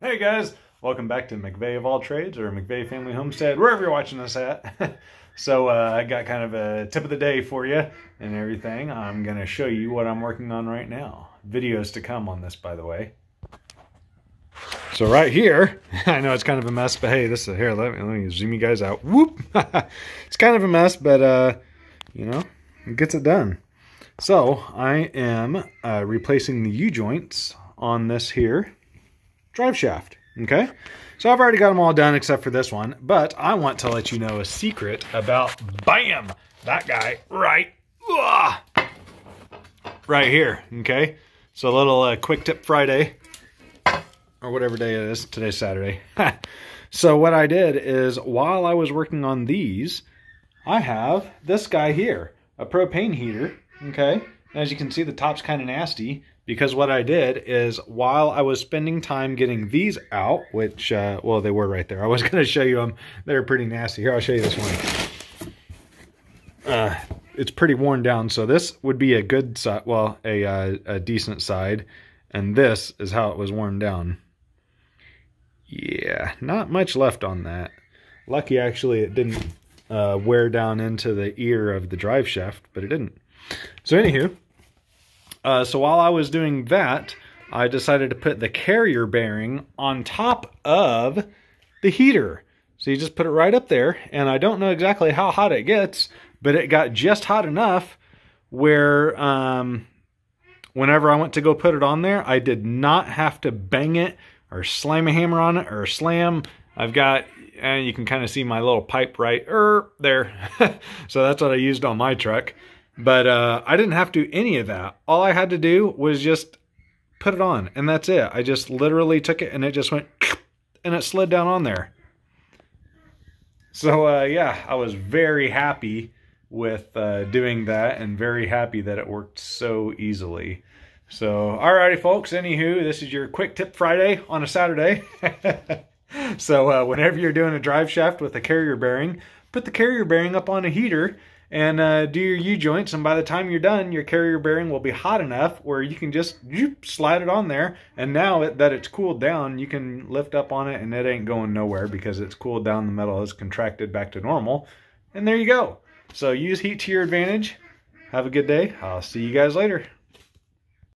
Hey guys, welcome back to McVeigh of All Trades, or McVeigh Family Homestead, wherever you're watching this at. So I got kind of a tip of the day for you and everything. I'm going to show you what I'm working on right now. Videos to come on this, by the way. So right here, I know it's kind of a mess, but hey, this is here. Let me zoom you guys out. Whoop! It's kind of a mess, but you know, it gets it done. So I am replacing the U-joints on this here drive shaft. Okay, so I've already got them all done except for this one, but I want to let you know a secret about that guy right here. Okay, so a little quick tip Friday, or whatever day it is. Today's Saturday. So what I did is, while I was working on these, I have this guy here, a propane heater. Okay, as you can see, the top's kind of nasty, because what I did is, while I was spending time getting these out, which, well, they were right there. I was going to show you them. They're pretty nasty. Here, I'll show you this one. It's pretty worn down, so this would be a good side, well, a decent side, and this is how it was worn down. Yeah, not much left on that. Lucky, actually, it didn't wear down into the ear of the drive shaft, but it didn't. So, anywho, so while I was doing that, I decided to put the carrier bearing on top of the heater. So you just put it right up there, and I don't know exactly how hot it gets, but it got just hot enough where whenever I went to go put it on there, I did not have to bang it or slam a hammer on it or slam. I've got, and you can kind of see my little pipe right there. So that's what I used on my truck. But I didn't have to do any of that. All I had to do was just put it on, and that's it. I just literally took it, and it just went, and it slid down on there. So, yeah, I was very happy with doing that, and very happy that it worked so easily. So, alrighty, folks. Anywho, this is your Quick Tip Friday on a Saturday. So, whenever you're doing a drive shaft with a carrier bearing, put the carrier bearing up on a heater, and do your U-joints, and by the time you're done, your carrier bearing will be hot enough where you can just slide it on there, and now that it's cooled down, you can lift up on it, and it ain't going nowhere because it's cooled down. The metal is contracted back to normal, and there you go. So use heat to your advantage. Have a good day. I'll see you guys later.